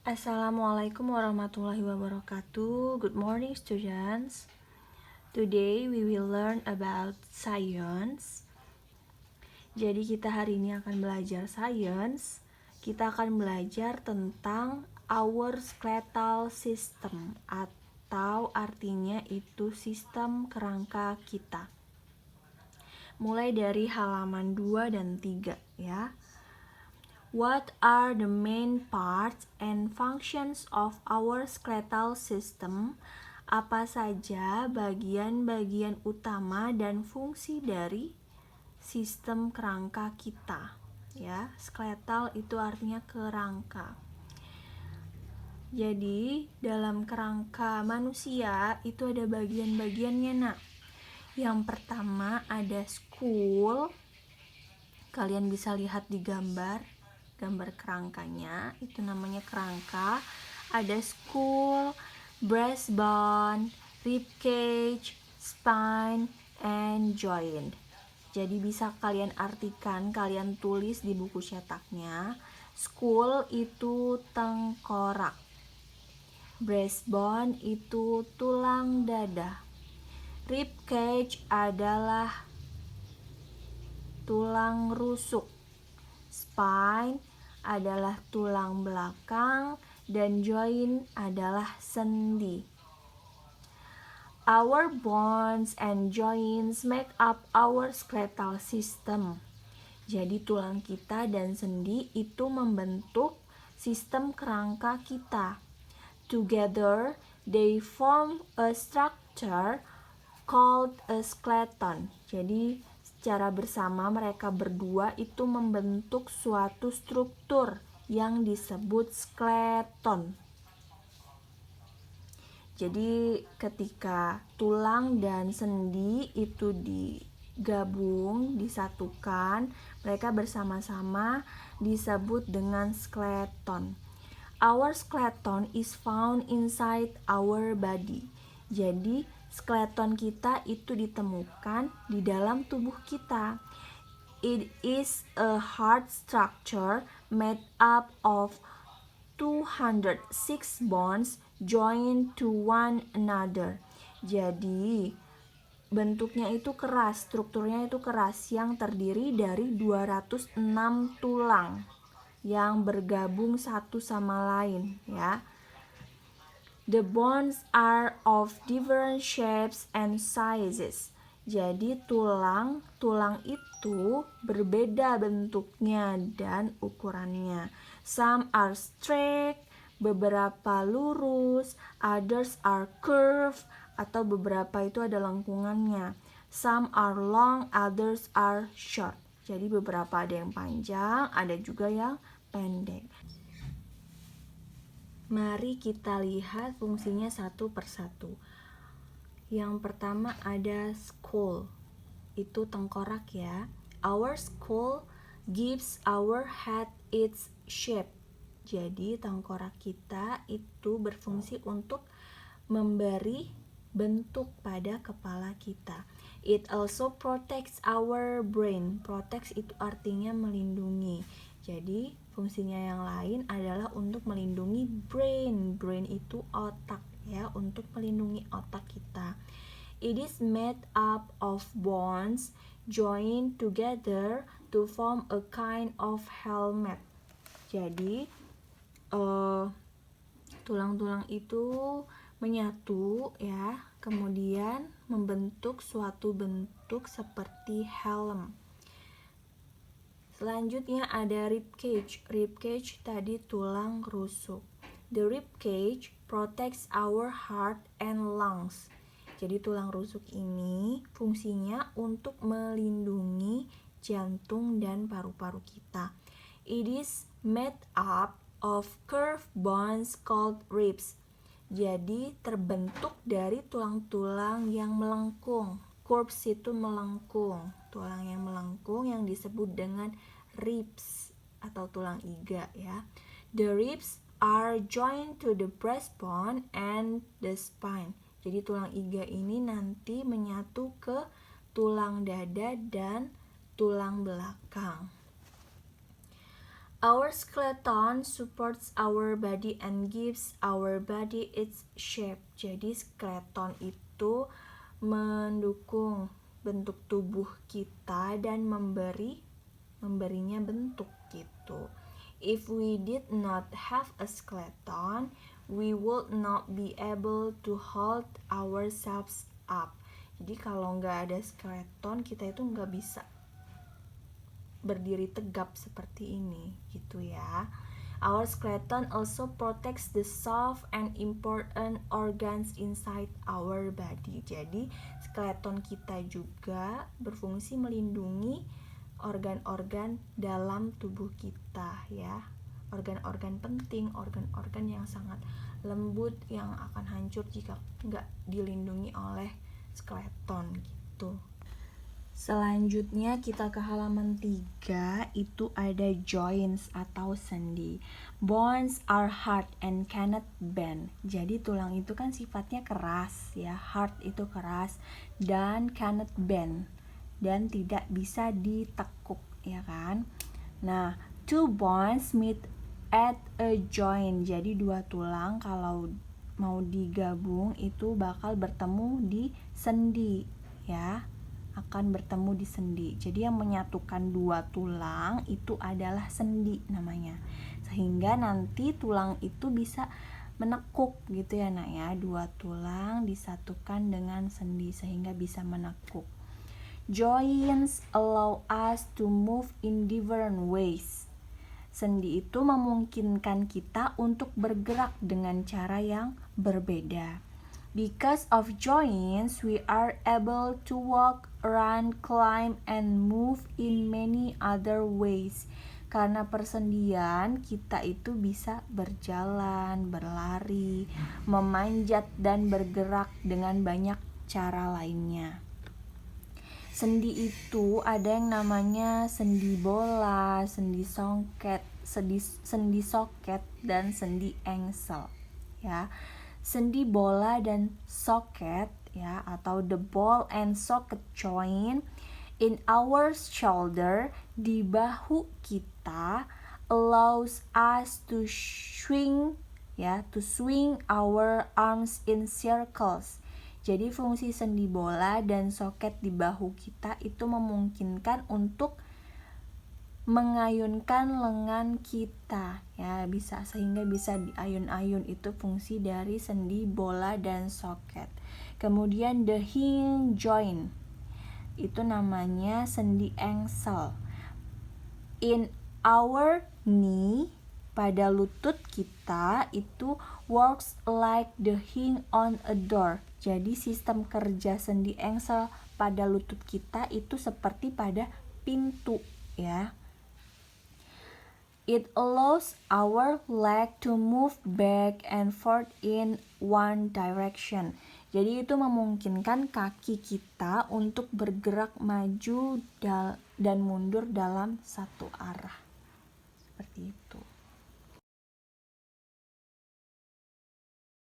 Assalamualaikum warahmatullahi wabarakatuh. Good morning, students. Today we will learn about science. Jadi kita hari ini akan belajar science. Kita akan belajar tentang our skeletal system, atau artinya itu sistem kerangka kita. Mulai dari halaman 2 dan 3 ya. What are the main parts and functions of our skeletal system? Apa saja bagian-bagian utama dan fungsi dari sistem kerangka kita? Ya, skeletal itu artinya kerangka. Jadi, dalam kerangka manusia itu ada bagian-bagiannya, Nak. Yang pertama ada skull. Kalian bisa lihat di gambar kerangkanya, itu namanya kerangka. Ada skull, breastbone, rib cage, spine, and joint. Jadi bisa kalian artikan, kalian tulis di buku cetaknya. Skull itu tengkorak, breastbone itu tulang dada, rib cage adalah tulang rusuk, spine adalah tulang belakang, dan joint adalah sendi. Our bones and joints make up our skeletal system. Jadi tulang kita dan sendi itu membentuk sistem kerangka kita. Together, they form a structure called a skeleton. Jadi secara bersama mereka berdua itu membentuk suatu struktur yang disebut skeleton. Jadi ketika tulang dan sendi itu digabung, disatukan, mereka bersama-sama disebut dengan skeleton. Our skeleton is found inside our body. Jadi skeleton kita itu ditemukan di dalam tubuh kita. It is a hard structure made up of 206 bones joined to one another. Jadi bentuknya itu keras, strukturnya itu keras, yang terdiri dari 206 tulang yang bergabung satu sama lain ya. The bones are of different shapes and sizes. Jadi tulang itu berbeda bentuknya dan ukurannya. Some are straight, beberapa lurus, others are curved, atau beberapa itu ada lengkungannya. Some are long, others are short. Jadi beberapa ada yang panjang, ada juga yang pendek. Mari kita lihat fungsinya satu persatu. Yang pertama ada skull, itu tengkorak ya. Our skull gives our head its shape. Jadi tengkorak kita itu berfungsi untuk memberi bentuk pada kepala kita. It also protects our brain. Protects itu artinya melindungi. Jadi fungsinya yang lain adalah untuk melindungi brain. Brain itu otak ya, untuk melindungi otak kita. It is made up of bones joined together to form a kind of helmet. Jadi tulang-tulang itu menyatu ya, kemudian membentuk suatu bentuk seperti helm. Selanjutnya ada rib cage. Rib cage tadi tulang rusuk. The rib cage protects our heart and lungs. Jadi tulang rusuk ini fungsinya untuk melindungi jantung dan paru-paru kita. It is made up of curved bones called ribs. Jadi terbentuk dari tulang-tulang yang melengkung. Curves itu melengkung, tulang yang melengkung yang disebut dengan ribs atau tulang iga ya. The ribs are joined to the breastbone and the spine. Jadi tulang iga ini nanti menyatu ke tulang dada dan tulang belakang. Our skeleton supports our body and gives our body its shape. Jadi skeleton itu mendukung bentuk tubuh kita dan memberinya bentuk gitu. If we did not have a skeleton, we would not be able to hold ourselves up. Jadi kalau nggak ada skeleton, kita itu nggak bisa berdiri tegap seperti ini gitu ya. Our skeleton also protects the soft and important organs inside our body. Jadi skeleton kita juga berfungsi melindungi organ-organ dalam tubuh kita ya. Organ-organ penting, organ-organ yang sangat lembut yang akan hancur jika nggak dilindungi oleh skeleton gitu. Selanjutnya kita ke halaman 3, itu ada joints atau sendi. Bones are hard and cannot bend. Jadi tulang itu kan sifatnya keras ya, hard itu keras dan cannot bend dan tidak bisa ditekuk ya kan. Nah, two bones meet at a joint. Jadi dua tulang kalau mau digabung itu bakal bertemu di sendi ya, akan bertemu di sendi. Jadi yang menyatukan dua tulang itu adalah sendi namanya. Sehingga nanti tulang itu bisa menekuk gitu ya nak ya. Dua tulang disatukan dengan sendi sehingga bisa menekuk. Joints allow us to move in different ways. Sendi itu memungkinkan kita untuk bergerak dengan cara yang berbeda. Because of joints, we are able to walk, run, climb, and move in many other ways. Karena persendian, kita itu bisa berjalan, berlari, memanjat, dan bergerak dengan banyak cara lainnya. Sendi itu ada yang namanya sendi bola, sendi soket, dan sendi engsel ya. Sendi bola dan socket ya, atau the ball and socket joint in our shoulder, di bahu kita, allows us to swing ya, to swing our arms in circles. Jadi fungsi sendi bola dan soket di bahu kita itu memungkinkan untuk mengayunkan lengan kita ya, bisa sehingga bisa diayun-ayun, itu fungsi dari sendi bola dan soket. Kemudian the hinge joint itu namanya sendi engsel. In our knee, pada lutut kita itu works like the hinge on a door. Jadi sistem kerja sendi engsel pada lutut kita itu seperti pada pintu ya. It allows our leg to move back and forth in one direction. Jadi itu memungkinkan kaki kita untuk bergerak maju dan mundur dalam satu arah. Seperti itu.